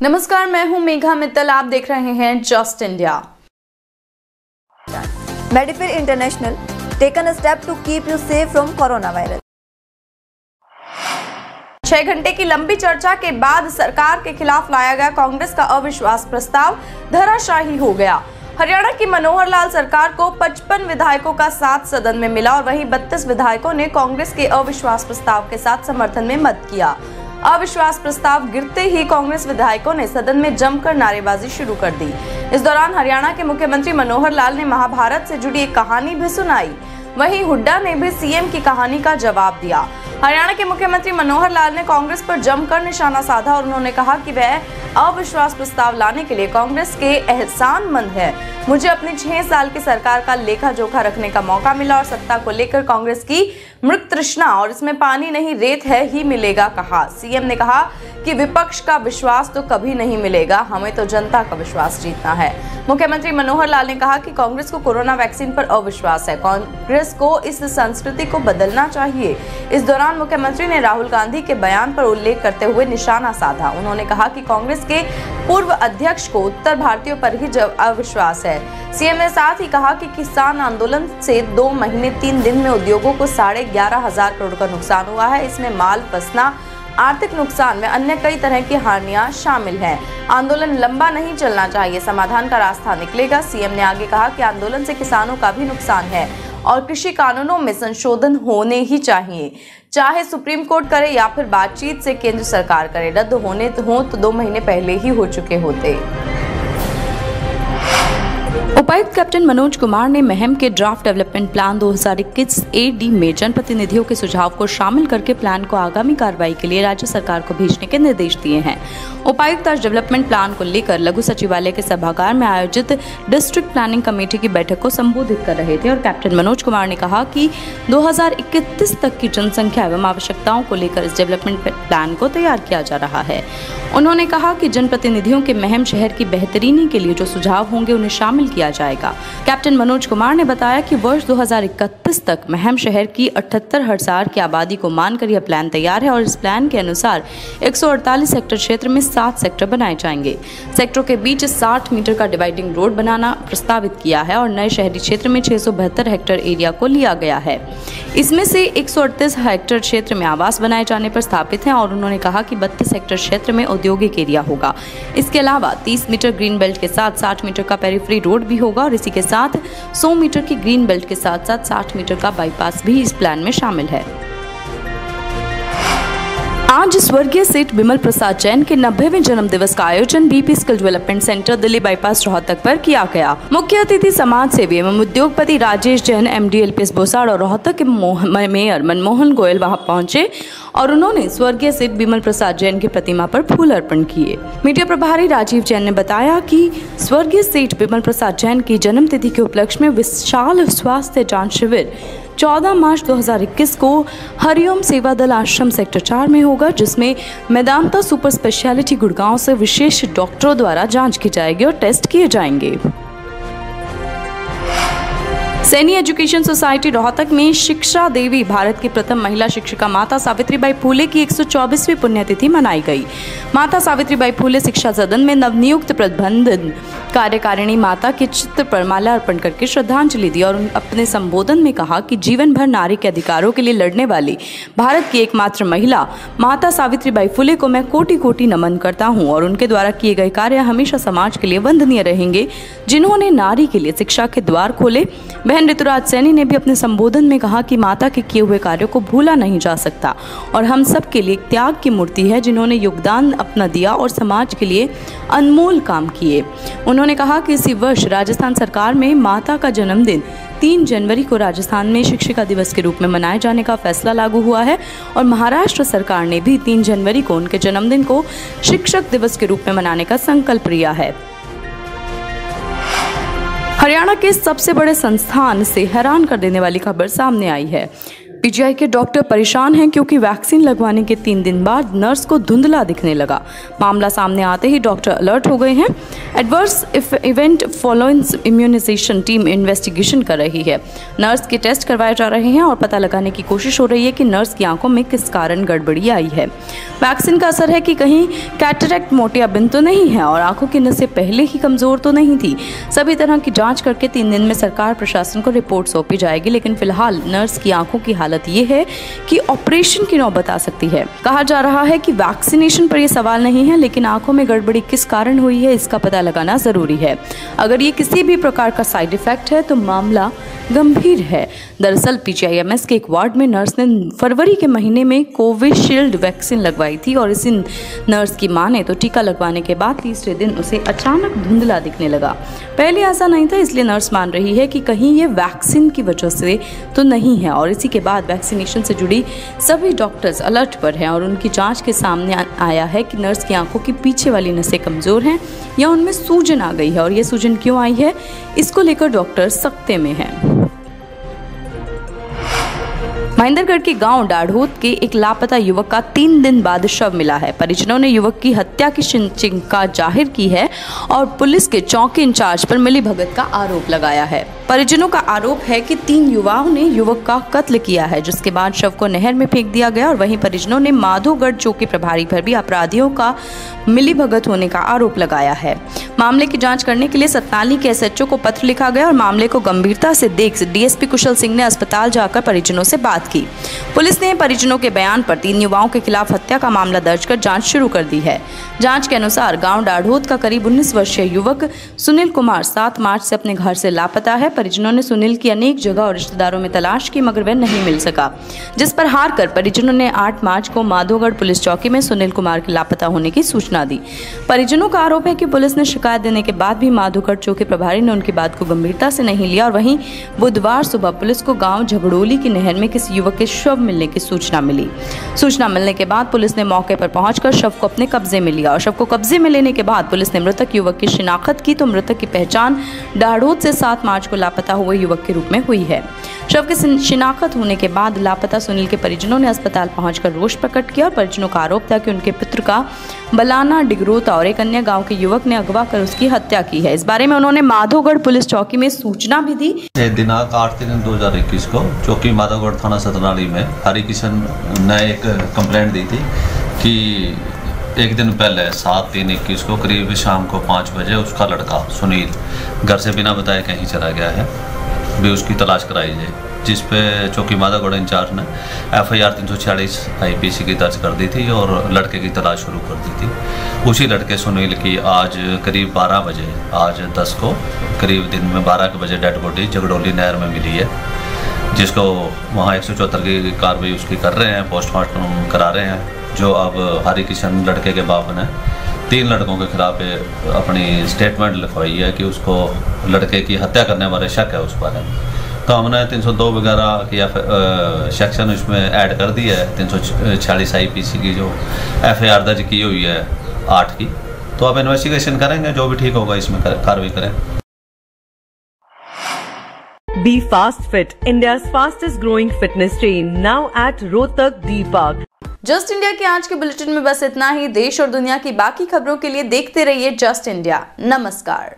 नमस्कार, मैं हूं मेघा मित्तल। आप देख रहे हैं just India. Medifare international taken a step to keep you safe from corona virus. 6 घंटे की लंबी चर्चा के बाद सरकार के खिलाफ लाया गया कांग्रेस का अविश्वास प्रस्ताव धराशायी हो गया। हरियाणा की मनोहर लाल सरकार को 55 विधायकों का साथ सदन में मिला और वहीं 32 विधायकों ने कांग्रेस के अविश्वास प्रस्ताव के साथ समर्थन में मत किया। अविश्वास प्रस्ताव गिरते ही कांग्रेस विधायकों ने सदन में जमकर नारेबाजी शुरू कर दी। इस दौरान हरियाणा के मुख्यमंत्री मनोहर लाल ने महाभारत से जुड़ी एक कहानी भी सुनाई। वहीं हुड्डा ने भी सीएम की कहानी का जवाब दिया। हरियाणा के मुख्यमंत्री मनोहर लाल ने कांग्रेस पर जमकर निशाना साधा और उन्होंने कहा कि वह अविश्वास प्रस्ताव लाने के लिए कांग्रेस के एहसानमंद है। मुझे अपनी 6 साल की सरकार का लेखा जोखा रखने का मौका मिला और सत्ता को लेकर कांग्रेस की मृत तृष्णा और इसमें पानी नहीं रेत है ही मिलेगा कहा। सीएम ने कहा कि विपक्ष का विश्वास तो कभी नहीं मिलेगा, हमें तो जनता का विश्वास जीतना है। मुख्यमंत्री मनोहर लाल ने कहा कि कांग्रेस को कोरोना वैक्सीन पर अविश्वास है, कांग्रेस को इस संस्कृति को बदलना चाहिए। इस दौरान मुख्यमंत्री ने राहुल गांधी के बयान पर उल्लेख करते हुए निशाना साधा। उन्होंने कहा कि कांग्रेस के पूर्व अध्यक्ष को उत्तर भारतीयों पर ही अविश्वास है। सीएम ने साथ ही कहा कि किसान आंदोलन से 2 महीने 3 दिन में उद्योगों को 11,500 करोड़ का नुकसान हुआ है। इसमें माल फंसना, आर्थिक नुकसान में अन्य कई तरह की हानियां शामिल हैं। आंदोलन लंबा नहीं चलना चाहिए, समाधान का रास्ता निकलेगा। सीएम ने आगे कहा कि आंदोलन से किसानों का भी नुकसान है और कृषि कानूनों में संशोधन होने ही चाहिए, चाहे सुप्रीम कोर्ट करे या फिर बातचीत से केंद्र सरकार करे। रद्द होने हो तो 2 महीने पहले ही हो चुके होते। उपायुक्त कैप्टन मनोज कुमार ने महम के ड्राफ्ट डेवलपमेंट प्लान 2021 AD में जनप्रतिनिधियों के सुझाव को शामिल करके प्लान को आगामी कार्रवाई के लिए राज्य सरकार को भेजने के निर्देश दिए हैं। उपायुक्त आज डेवलपमेंट प्लान को लेकर लघु सचिवालय के सभागार में आयोजित डिस्ट्रिक्ट प्लानिंग कमेटी की बैठक को संबोधित कर रहे थे और कैप्टन मनोज कुमार ने कहा कि 2031 तक की जनसंख्या एवं आवश्यकताओं को लेकर इस डेवलपमेंट प्लान को तैयार किया जा रहा है। उन्होंने कहा कि जनप्रतिनिधियों के महम शहर की बेहतरीनी के लिए जो सुझाव होंगे उन्हें शामिल किया जाएगा। कैप्टन मनोज कुमार ने बताया कि वर्ष 2031 तक महम शहर की 78,000 की आबादी को मानकर यह प्लान तैयार है और इस प्लान के अनुसार 148 हेक्टेयर क्षेत्र में 7 सेक्टर बनाए जाएंगे। सेक्टरों के बीच 60 मीटर का डिवाइडिंग रोड बनाना प्रस्तावित किया है और नए शहरी क्षेत्र में 672 हेक्टेयर एरिया को लिया गया है। इसमें से 138 हेक्टेयर क्षेत्र में आवास बनाए जाने पर स्थापित हैं और उन्होंने कहा कि 32 हेक्टेयर क्षेत्र में औद्योगिक एरिया होगा। इसके अलावा 30 मीटर ग्रीन बेल्ट के साथ 60 मीटर का पेरिफेरी रोड भी होगा और इसी के साथ 100 मीटर की ग्रीन बेल्ट के साथ साथ 60 मीटर का बाईपास भी इस प्लान में शामिल है। आज स्वर्गीय सेठ बिमल प्रसाद जैन के 90वें जन्म दिवस का आयोजन BP skill development centre Delhi bypass Rohtak पर किया गया। मुख्य अतिथि समाज सेवी एवं उद्योगपति राजेश जैन, MD LPS बोसाड़ और रोहतक के मेयर मनमोहन गोयल वहां पहुंचे और उन्होंने स्वर्गीय सेठ बिमल प्रसाद जैन की प्रतिमा पर फूल अर्पण किए। मीडिया प्रभारी राजीव जैन ने बताया कि स्वर्गीय सेठ बिमल प्रसाद जैन की जन्म तिथि के उपलक्ष्य में विशाल स्वास्थ्य जांच शिविर 14 मार्च 2021 को हरिओम सेवा दल आश्रम सेक्टर 4 में होगा, जिसमें मेदांता सुपर स्पेशलिटी गुड़गांव से विशेष डॉक्टरों द्वारा जांच की जाएगी और टेस्ट किए जाएंगे। सैनी एजुकेशन सोसाइटी रोहतक में शिक्षा देवी भारत की प्रथम महिला शिक्षिका माता सावित्रीबाई फूले की 124वीं पुण्यतिथि मनाई गई। माता सावित्रीबाई फूले शिक्षा सदन में नवनियुक्त प्रबंधन कार्यकारिणी माता के चित्र पर माला अर्पण करके श्रद्धांजलि दी और अपने संबोधन में कहा कि जीवन भर नारी के अधिकारों के लिए लड़ने वाली भारत की एकमात्र महिला माता सावित्रीबाई फूले को मैं कोटि कोटि नमन करता हूं और उनके द्वारा किए गए कार्य हमेशा समाज के लिए वंदनीय रहेंगे, जिन्होंने नारी के लिए शिक्षा के द्वार खोले। बहन ऋतुराज सैनी ने भी अपने संबोधन में कहा कि माता के किए हुए कार्यों को भूला नहीं जा सकता और हम सब के लिए त्याग की मूर्ति है, जिन्होंने योगदान अपना दिया और समाज के लिए अनमोल काम किए। उन्होंने कहा कि इसी वर्ष राजस्थान सरकार में माता का जन्मदिन 3 जनवरी को राजस्थान में शिक्षिका दिवस के रूप में मनाए जाने का फैसला लागू हुआ है और महाराष्ट्र सरकार ने भी 3 जनवरी को उनके जन्मदिन को शिक्षक दिवस के रूप में मनाने का संकल्प लिया है। हरियाणा के सबसे बड़े संस्थान से हैरान कर देने वाली खबर सामने आई है। पीजीआई के डॉक्टर परेशान हैं क्योंकि वैक्सीन लगवाने के 3 दिन बाद नर्स को धुंधला दिखने लगा। मामला सामने आते ही डॉक्टर अलर्ट हो गए हैं। Adverse event following immunization team investigation कर रही है। नर्स के टेस्ट करवाए जा रहे हैं और पता लगाने की कोशिश हो रही है कि नर्स की आंखों में किस कारण गड़बड़ी आई है। वैक्सीन का असर है कि कहीं कैटरेक्ट मोतियाबिंद तो नहीं है और आंखों की नसें पहले ही कमजोर तो नहीं थी। सभी तरह की जांच करके 3 दिन में सरकार प्रशासन को रिपोर्ट सौंपी जाएगी, लेकिन फिलहाल नर्स की आंखों की हालत ये है कि ऑपरेशन की नौबत आ सकती है। कहा जा रहा है कि वैक्सीनेशन पर यह सवाल नहीं है, लेकिन आंखों में गड़बड़ी किस कारण हुई है इसका पता लगाना जरूरी है। अगर ये किसी भी प्रकार का साइड इफेक्ट है तो मामला गंभीर है। दरअसल पीजीआईएमएस के एक वार्ड में नर्स ने फरवरी के महीने में कोविशील्ड वैक्सीन लगवाई थी और इसी नर्स की माने तो टीका लगवाने के बाद तीसरे दिन उसे अचानक धुंधला दिखने लगा। पहले ऐसा नहीं था, इसलिए नर्स मान रही है कि कहीं ये वैक्सीन की वजह से तो नहीं है और इसी के बाद वैक्सीनेशन से जुड़ी सभी डॉक्टर्स अलर्ट पर हैं और उनकी जांच के सामने आया है कि नर्स की आंखों की पीछे वाली नसें कमजोर हैं या उनमें सूजन आ गई है और ये सूजन क्यों आई है इसको लेकर डॉक्टर सख्ते में हैं। महेंद्रगढ़ के गांव डाढ़ोत के एक लापता युवक का 3 दिन बाद शव मिला है। परिजनों ने युवक की हत्या की चिंता जाहिर की है और पुलिस के चौकी इंचार्ज पर मिलीभगत का आरोप लगाया है। परिजनों का आरोप है कि 3 युवाओं ने युवक का कत्ल किया है, जिसके बाद शव को नहर में फेंक दिया गया और वहीं परिजनों ने माधोगढ़ चौकी प्रभारी पर भी अपराधियों का मिलीभगत होने का आरोप लगाया है। मामले की जांच करने के लिए सतनाली के एसएचओ को पत्र लिखा गया और मामले को गंभीरता से देख डीएसपी कुशल सिंह ने अस्पताल जाकर परिजनों से बात की। पुलिस ने परिजनों के बयान पर 3 युवाओं के खिलाफ हत्या का मामला दर्ज कर जांच शुरू कर दी है। जांच के अनुसार गांव डाढ़ोत का करीब 19 वर्षीय युवक सुनील कुमार 7 मार्च से अपने घर से लापता है। परिजनों ने सुनील की अनेक जगह और रिश्तेदारों में तलाश की मगर वह नहीं मिल सका, जिस पर हार कर परिजनों ने 8 मार्च को माधोगढ़ पुलिस चौकी में सुनील कुमार के लापता होने की सूचना दी। परिजनों का आरोप है कि पुलिस ने शिकायत देने के बाद भी माधोगढ़ चौकी प्रभारी ने उनकी बात को गंभीरता से नहीं लिया और वहीं बुधवार सुबह पुलिस को गांव झगड़ोली की नहर में किसी युवक के शव मिलने की सूचना मिली। सूचना मिलने के बाद पुलिस ने मौके पर पहुंचकर शव को अपने कब्जे में लिया और शव को कब्जे में लेने के बाद पुलिस ने मृतक युवक की शिनाख्त की तो मृतक की पहचान डाढ़ोत से 7 मार्च को लापता हुए युवक के रूप में हुई है। शव की शिनाख्त होने के बाद लापता सुनील के परिजनों ने अस्पताल पहुंचकर रोष प्रकट किया और परिजनों का आरोप था कि उनके पुत्र का बलाना डिगरोता और एक अन्य गांव के युवक ने अगवा कर उसकी हत्या की है। इस बारे में उन्होंने माधोगढ़ पुलिस चौकी में सूचना भी दी। दिनांक 8/3/2021 को चौकी माधोगढ़ थाना सतनाली में हरि किशन ने एक कंप्लेंट दी थी कि एक दिन पहले 7/3/21 को करीब शाम को 5 बजे उसका लड़का सुनील घर से बिना बताए कहीं चला गया है, भी उसकी तलाश कराई जाए, जिस पे चौकी माधोगढ़ इंचार्ज ने FIR 346 IPC की दर्ज कर दी थी और लड़के की तलाश शुरू कर दी थी। उसी लड़के सुनील की आज करीब 12 बजे, आज 10 को करीब दिन में 12 के बजे डेड बॉडी झगड़ोली नहर में मिली है, जिसको वहाँ 174 की कार्रवाई उसकी कर रहे हैं, पोस्टमार्टम करा रहे हैं। जो अब हरि किशन लड़के के बाप ने 3 लड़कों के खिलाफ अपनी स्टेटमेंट लिखवाई है कि उसको लड़के की हत्या करने वाले शक है उस बारे में। तो हमने 302 वगैरह की सेक्शन इसमें ऐड कर दी है, 346 IPC की जो FIR दर्ज की हुई है 8 की। तो अब इन्वेस्टिगेशन करेंगे, जो भी ठीक होगा इसमें कार्रवाई करें। Be Fast Fit, India's fastest growing fitness chain, now at Rohtak D Park. Just India के आज के बुलेटिन में बस इतना ही। देश और दुनिया की बाकी खबरों के लिए देखते रहिए जस्ट इंडिया। नमस्कार।